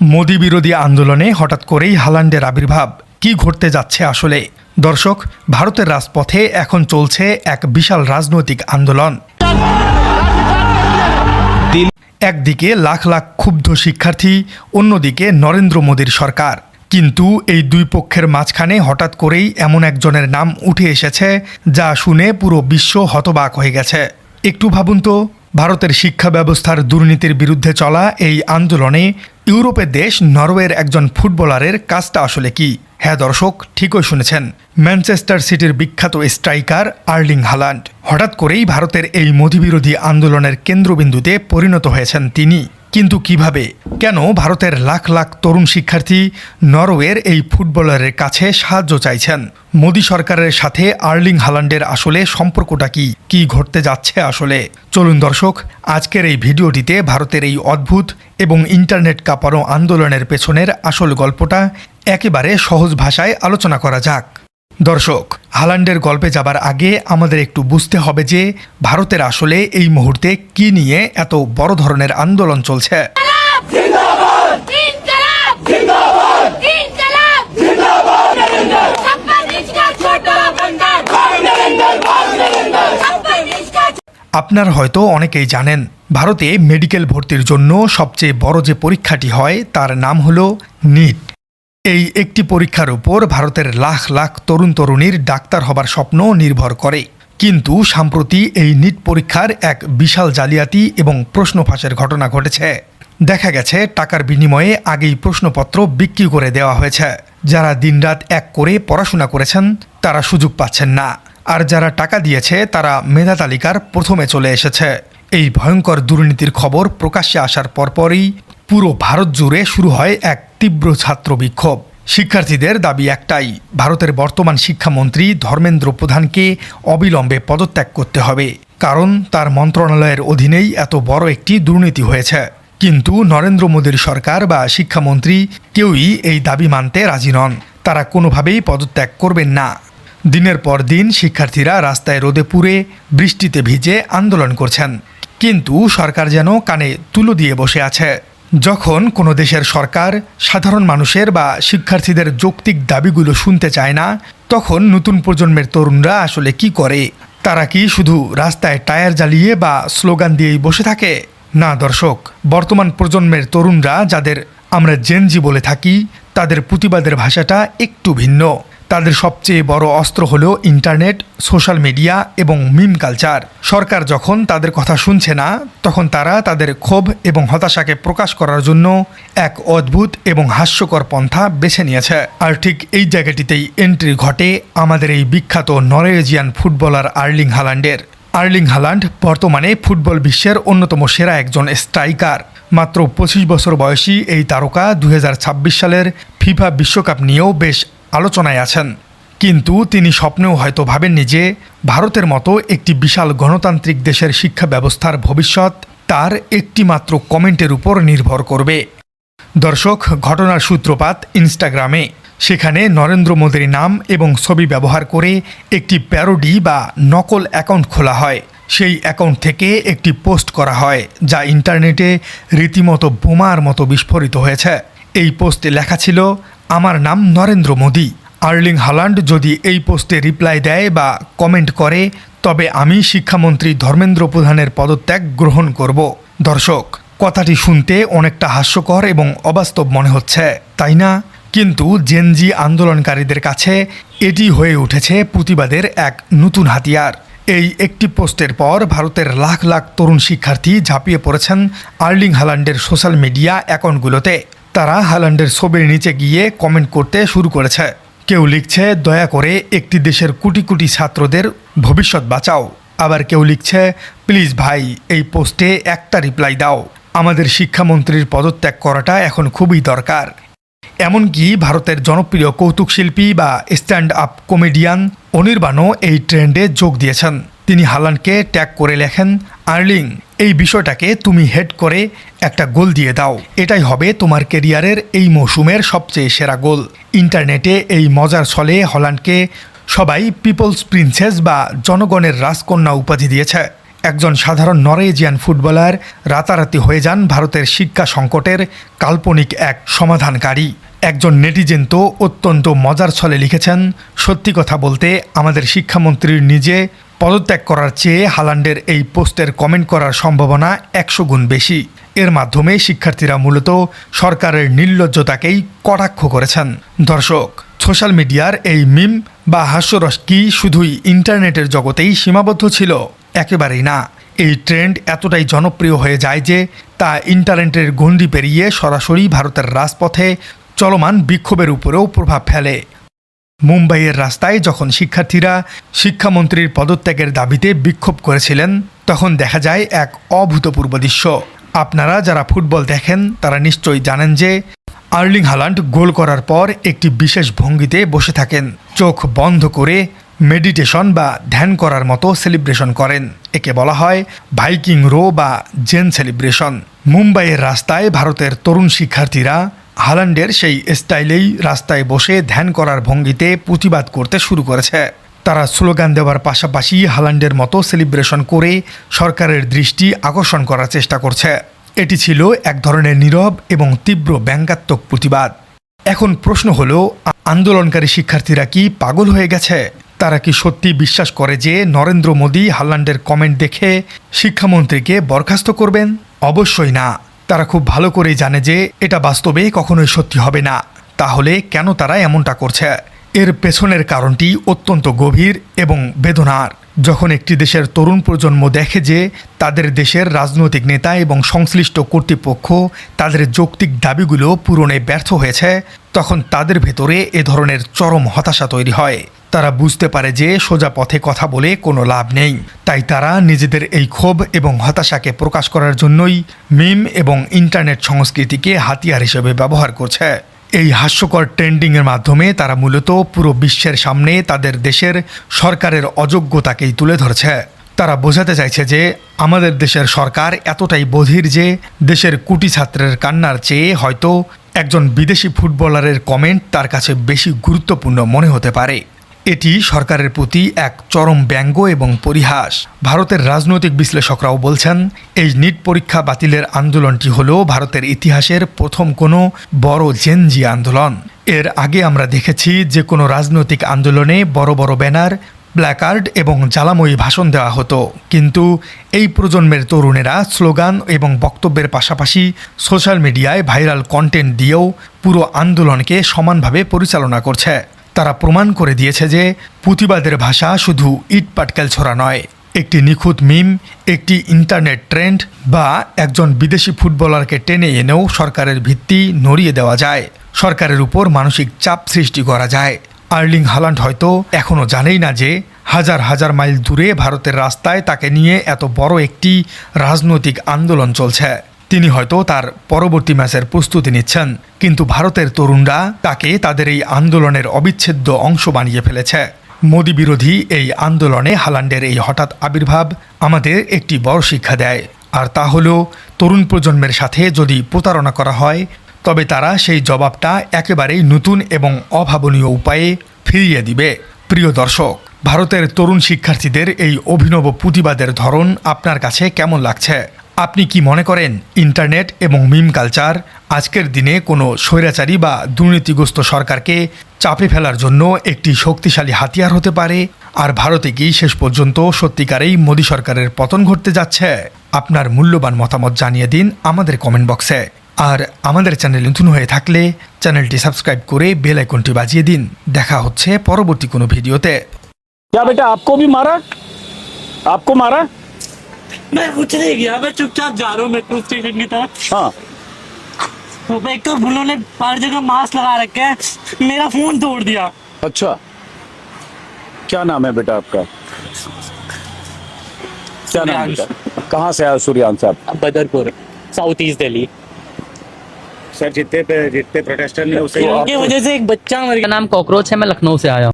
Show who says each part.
Speaker 1: মোদি বিরোধী আন্দোলনে হঠাৎ করেই হালান্ডের আবির্ভাব। কি ঘটতে যাচ্ছে আসলে? দর্শক, ভারতের রাজপথে এখন চলছে এক বিশাল রাজনৈতিক আন্দোলন। একদিকে লাখ লাখ ক্ষুব্ধ শিক্ষার্থী, অন্যদিকে নরেন্দ্র মোদীর সরকার। কিন্তু এই দুই পক্ষের মাঝখানে হঠাৎ করেই এমন একজনের নাম উঠে এসেছে যা শুনে পুরো বিশ্ব হতবাক হয়ে গেছে। একটু ভাবুন তো, ভারতের শিক্ষা ব্যবস্থার দুর্নীতির বিরুদ্ধে চলা এই আন্দোলনে ইউরোপের দেশ নরওয়ের একজন ফুটবলারের কাজটা আসলে কি? হ্যাঁ দর্শক, ঠিকই শুনেছেন, ম্যানচেস্টার সিটির বিখ্যাত স্ট্রাইকার আর্লিং হালান্ড। হঠাৎ করেই ভারতের এই মোদিবিরোধী আন্দোলনের কেন্দ্রবিন্দুতে পরিণত হয়েছেন তিনি। কিন্তু কিভাবে, কেন ভারতের লাখ লাখ তরুণ শিক্ষার্থী নরওয়ের এই ফুটবলারের কাছে সাহায্য চাইছেন? মোদী সরকারের সাথে আর্লিং হালান্ডের আসলে সম্পর্কটা কি? কি ঘটতে যাচ্ছে আসলে? চলুন দর্শক, আজকের এই ভিডিওটিতে ভারতের এই অদ্ভুত এবং ইন্টারনেট কাঁপানো আন্দোলনের পেছনের আসল গল্পটা একেবারে সহজ ভাষায় আলোচনা করা যাক। দর্শক, হালান্ডের গল্পে যাবার আগে আমাদের একটু বুঝতে হবে যে ভারতের আসলে এই মুহূর্তে কি নিয়ে এত বড় ধরনের আন্দোলন চলছে। আপনার হয়তো অনেকেই জানেন, ভারতে মেডিকেল ভর্তির জন্য সবচেয়ে বড় যে পরীক্ষাটি হয় তার নাম হলো নিট। এই একটি পরীক্ষার উপর ভারতের লাখ লাখ তরুণ তরুণীর ডাক্তার হবার স্বপ্ন নির্ভর করে। কিন্তু সম্প্রতি এই নিট পরীক্ষার এক বিশাল জালিয়াতি এবং প্রশ্ন ফাঁসের ঘটনা ঘটেছে। দেখা গেছে টাকার বিনিময়ে আগেই প্রশ্নপত্র বিক্রি করে দেওয়া হয়েছে। যারা দিনরাত এক করে পড়াশোনা করেছেন তারা সুযোগ পাচ্ছেন না, আর যারা টাকা দিয়েছে তারা মেধা তালিকার প্রথমে চলে এসেছে। এই ভয়ঙ্কর দুর্নীতির খবর প্রকাশ্যে আসার পরপরই পুরো ভারত জুড়ে শুরু হয় এক তীব্র ছাত্র বিক্ষোভ। শিক্ষার্থীদের দাবি একটাই, ভারতের বর্তমান শিক্ষামন্ত্রী ধর্মেন্দ্র প্রধানকে অবিলম্বে পদত্যাগ করতে হবে, কারণ তার মন্ত্রণালয়ের অধীনেই এত বড় একটি দুর্নীতি হয়েছে। কিন্তু নরেন্দ্র মোদীর সরকার বা শিক্ষামন্ত্রী কেউই এই দাবি মানতে রাজি নন। তারা কোনোভাবেই পদত্যাগ করবেন না। দিনের পর দিন শিক্ষার্থীরা রাস্তায় রোদে পুড়ে বৃষ্টিতে ভিজে আন্দোলন করছেন, কিন্তু সরকার যেন কানে তুলো দিয়ে বসে আছে। যখন কোনো দেশের সরকার সাধারণ মানুষের বা শিক্ষার্থীদের যৌক্তিক দাবিগুলো শুনতে চায় না, তখন নতুন প্রজন্মের তরুণরা আসলে কি করে? তারা কি শুধু রাস্তায় টায়ার জ্বালিয়ে বা স্লোগান দিয়েই বসে থাকে? না দর্শক, বর্তমান প্রজন্মের তরুণরা, যাদের আমরা জেনজি বলে থাকি, তাদের প্রতিবাদের ভাষাটা একটু ভিন্ন। তাদের সবচেয়ে বড় অস্ত্র হলো ইন্টারনেট, সোশ্যাল মিডিয়া এবং মিম কালচার। সরকার যখন তাদের কথা শুনছে না, তখন তারা তাদের ক্ষোভ এবং হতাশাকে প্রকাশ করার জন্য এক অদ্ভুত এবং হাস্যকর পন্থা বেছে নিয়েছে। আর ঠিক এই জায়গাটিতেই এন্ট্রি ঘটে আমাদের এই বিখ্যাত নরওয়েজিয়ান ফুটবলার আর্লিং হালান্ডের। আর্লিং হালান্ড বর্তমানে ফুটবল বিশ্বের অন্যতম সেরা একজন স্ট্রাইকার। মাত্র 25 বছর বয়সী এই তারকা 2026 সালের ফিফা বিশ্বকাপ নিয়েও বেশ আলোচনায় আছেন। কিন্তু তিনি স্বপ্নেও হয়তো ভাবেননি যে ভারতের মতো একটি বিশাল গণতান্ত্রিক দেশের শিক্ষা ব্যবস্থার ভবিষ্যৎ তার একটি মাত্র কমেন্টের উপর নির্ভর করবে। দর্শক, ঘটনার সূত্রপাত ইনস্টাগ্রামে। সেখানে নরেন্দ্র মোদীর নাম এবং ছবি ব্যবহার করে একটি প্যারোডি বা নকল অ্যাকাউন্ট খোলা হয়। সেই অ্যাকাউন্ট থেকে একটি পোস্ট করা হয় যা ইন্টারনেটে রীতিমতো বোমার মতো বিস্ফোরিত হয়েছে। এই পোস্টে লেখা ছিল, আমার নাম নরেন্দ্র মোদী। আর্লিং হালান্ড যদি এই পোস্টে রিপ্লাই দেয় বা কমেন্ট করে, তবে আমি শিক্ষামন্ত্রী ধর্মেন্দ্র প্রধানের পদত্যাগ গ্রহণ করব। দর্শক, কথাটি শুনতে অনেকটা হাস্যকর এবং অবাস্তব মনে হচ্ছে, তাই না? কিন্তু জেনজি আন্দোলনকারীদের কাছে এটি হয়ে উঠেছে প্রতিবাদের এক নতুন হাতিয়ার। এই একটি পোস্টের পর ভারতের লাখ লাখ তরুণ শিক্ষার্থী ঝাঁপিয়ে পড়েছেন আর্লিং হালান্ডের সোশ্যাল মিডিয়া অ্যাকাউন্টগুলোতে। তারা হালান্ডের ছবির নিচে গিয়ে কমেন্ট করতে শুরু করেছে। কেউ লিখছে, দয়া করে একটি দেশের কোটি কোটি ছাত্রদের ভবিষ্যৎ বাঁচাও। আবার কেউ লিখছে, প্লিজ ভাই, এই পোস্টে একটা রিপ্লাই দাও, আমাদের শিক্ষামন্ত্রীর পদত্যাগ করাটা এখন খুবই দরকার। এমনকি ভারতের জনপ্রিয় কৌতুক শিল্পী বা স্ট্যান্ড আপ কমেডিয়ান অনির্বাণও এই ট্রেন্ডে যোগ দিয়েছেন। তিনি হালান্ডকে ট্যাগ করে লেখেন, আর্লিং, এই বিষয়টাকে তুমি হেড করে একটা গোল দিয়ে দাও। এটাই হবে তোমার ক্যারিয়ারের এই মৌসুমের সবচেয়ে সেরা গোল। ইন্টারনেটে এই মজার ছলে হল্যান্ডকে সবাই পিপলস প্রিন্সেস বা জনগণের রাজকন্যা উপাধি দিয়েছে। একজন সাধারণ নরওয়েজিয়ান ফুটবলার রাতারাতি হয়ে যান ভারতের শিক্ষা সংকটের কাল্পনিক এক সমাধানকারী। একজন নেটিজেন তো অত্যন্ত মজার ছলে লিখেছেন, সত্যি কথা বলতে আমাদের শিক্ষামন্ত্রীর নিজে পদত্যাগ করার চেয়ে হালান্ডের এই পোস্টের কমেন্ট করার সম্ভাবনা 100 গুণ বেশি। এর মাধ্যমে শিক্ষার্থীরা মূলত সরকারের নির্লজ্জতাকেই কটাক্ষ করেছেন। দর্শক, সোশ্যাল মিডিয়ার এই মিম বা হাস্যরস কি শুধুই ইন্টারনেটের জগতেই সীমাবদ্ধ ছিল? একেবারেই না। এই ট্রেন্ড এতটাই জনপ্রিয় হয়ে যায় যে তা ইন্টারনেটের গণ্ডি পেরিয়ে সরাসরি ভারতের রাজপথে চলমান বিক্ষোভের উপরেও প্রভাব ফেলে। মুম্বাইয়ের রাস্তায় যখন শিক্ষার্থীরা শিক্ষামন্ত্রীর পদত্যাগের দাবিতে বিক্ষোভ করেছিলেন, তখন দেখা যায় এক অভূতপূর্ব দৃশ্য। আপনারা যারা ফুটবল দেখেন তারা নিশ্চয়ই জানেন যে আর্লিং হালান্ড গোল করার পর একটি বিশেষ ভঙ্গিতে বসে থাকেন, চোখ বন্ধ করে মেডিটেশন বা ধ্যান করার মতো সেলিব্রেশন করেন। একে বলা হয় ভাইকিং রো বা জেন সেলিব্রেশন। মুম্বাইয়ের রাস্তায় ভারতের তরুণ শিক্ষার্থীরা হালান্ডের সেই স্টাইলেই রাস্তায় বসে ধ্যান করার ভঙ্গিতে প্রতিবাদ করতে শুরু করেছে। তারা স্লোগান দেওয়ার পাশাপাশি হালান্ডের মতো সেলিব্রেশন করে সরকারের দৃষ্টি আকর্ষণ করার চেষ্টা করছে। এটি ছিল এক ধরনের নীরব এবং তীব্র ব্যঙ্গাত্মক প্রতিবাদ। এখন প্রশ্ন হলো, আন্দোলনকারী শিক্ষার্থীরা কি পাগল হয়ে গেছে? তারা কি সত্যি বিশ্বাস করে যে নরেন্দ্র মোদী হালান্ডের কমেন্ট দেখে শিক্ষামন্ত্রীকে বরখাস্ত করবেন? অবশ্যই না। তারা খুব ভালো করেই জানে যে এটা বাস্তবে কখনোই সত্যি হবে না। তাহলে কেন তারা এমনটা করছে? এর পেছনের কারণটি অত্যন্ত গভীর এবং বেদনার। যখন একটি দেশের তরুণ প্রজন্ম দেখে যে তাদের দেশের রাজনৈতিক নেতা এবং সংশ্লিষ্ট কর্তৃপক্ষ তাদের যৌক্তিক দাবিগুলো পূরণে ব্যর্থ হয়েছে, তখন তাদের ভেতরে এ ধরনের চরম হতাশা তৈরি হয়। তারা বুঝতে পারে যে সোজা পথে কথা বলে কোনো লাভ নেই। তাই তারা নিজেদের এই ক্ষোভ এবং হতাশাকে প্রকাশ করার জন্যই মিম এবং ইন্টারনেট সংস্কৃতিকে হাতিয়ার হিসেবে ব্যবহার করছে। এই হাস্যকর ট্রেন্ডিংয়ের মাধ্যমে তারা মূলত পুরো বিশ্বের সামনে তাদের দেশের সরকারের অযোগ্যতাকেই তুলে ধরছে। তারা বোঝাতে চাইছে যে আমাদের দেশের সরকার এতটাই বধির যে দেশের কুটি ছাত্রের কান্নার চেয়ে হয়তো একজন বিদেশি ফুটবলারের কমেন্ট তার কাছে বেশি গুরুত্বপূর্ণ মনে হতে পারে। এটি সরকারের প্রতি এক চরম ব্যঙ্গ এবং পরিহাস। ভারতের রাজনৈতিক বিশ্লেষকরাও বলছেন, এই নিট পরীক্ষা বাতিলের আন্দোলনটি হলো ভারতের ইতিহাসের প্রথম কোনো বড় জেনজি আন্দোলন। এর আগে আমরা দেখেছি যে কোনো রাজনৈতিক আন্দোলনে বড় বড় ব্যানার, প্ল্যাকার্ড এবং জ্বালাময়ী ভাষণ দেওয়া হতো, কিন্তু এই প্রজন্মের তরুণেরা স্লোগান এবং বক্তব্যের পাশাপাশি সোশ্যাল মিডিয়ায় ভাইরাল কন্টেন্ট দিয়েও পুরো আন্দোলনকে সমানভাবে পরিচালনা করছে। তারা প্রমাণ করে দিয়েছে যে প্রতিবাদের ভাষা শুধু ইট পাটকেল ছোড়া নয়। একটি নিখুঁত মিম, একটি ইন্টারনেট ট্রেন্ড বা একজন বিদেশি ফুটবলারকে টেনে এনেও সরকারের ভিত্তি নড়িয়ে দেওয়া যায়, সরকারের উপর মানসিক চাপ সৃষ্টি করা যায়। আর্লিং হালান্ড হয়তো এখনও জানেই না যে হাজার হাজার মাইল দূরে ভারতের রাস্তায় তাকে নিয়ে এত বড় একটি রাজনৈতিক আন্দোলন চলছে। তিনি হয়তো তার পরবর্তী ম্যাচের প্রস্তুতি নিচ্ছেন, কিন্তু ভারতের তরুণরা তাকে তাদের এই আন্দোলনের অবিচ্ছেদ্য অংশ বানিয়ে ফেলেছে। মোদি বিরোধী এই আন্দোলনে হালান্ডের এই হঠাৎ আবির্ভাব আমাদের একটি বড় শিক্ষা দেয়, আর তা হলো তরুণ প্রজন্মের সাথে যদি প্রতারণা করা হয় তবে তারা সেই জবাবটা একেবারেই নতুন এবং অভাবনীয় উপায়ে ফিরিয়ে দিবে। প্রিয় দর্শক, ভারতের তরুণ শিক্ষার্থীদের এই অভিনব প্রতিবাদের ধরন আপনার কাছে কেমন লাগছে? আপনি কি মনে করেন ইন্টারনেট এবং মিম কালচার আজকের দিনে কোনো স্বৈরাচারী বা দুর্নীতিগ্রস্ত সরকারকে চাপে ফেলার জন্য একটি শক্তিশালী হাতিয়ার হতে পারে? আর ভারতে কি শেষ পর্যন্ত সত্যিকারেই মোদী সরকারের পতন ঘটতে যাচ্ছে? আপনার মূল্যবান মতামত জানিয়ে দিন আমাদের কমেন্ট বক্সে। আর আমাদের চ্যানেল নতুন হয়ে থাকলে চ্যানেলটি সাবস্ক্রাইব করে বেল আইকনটি বাজিয়ে দিন। দেখা হচ্ছে পরবর্তী কোনো ভিডিওতে।
Speaker 2: क्या बेटा आपको भी मारा? आपको मारा?
Speaker 3: मैं कुछ नहीं किया, मैं चुपचाप जा रहा हूँ मेट्रो स्टेशन की तरफ।
Speaker 2: हाँ
Speaker 3: तो एक तो उन्होंने हर जगह मास्क लगा रखे हैं, मेरा फोन तोड़ दिया।
Speaker 2: अच्छा, क्या नाम है बेटा आपका? क्या नाम है बेटा? कहाँ से आया सूर्यांश साहब?
Speaker 3: Badarpur, south east Delhi.
Speaker 4: Sir जितने प्रोटेस्टर ने उसे
Speaker 3: इनकी वजह से एक बच्चा मर गया।
Speaker 5: नाम कॉकरोच है, मैं लखनऊ से आया हूँ।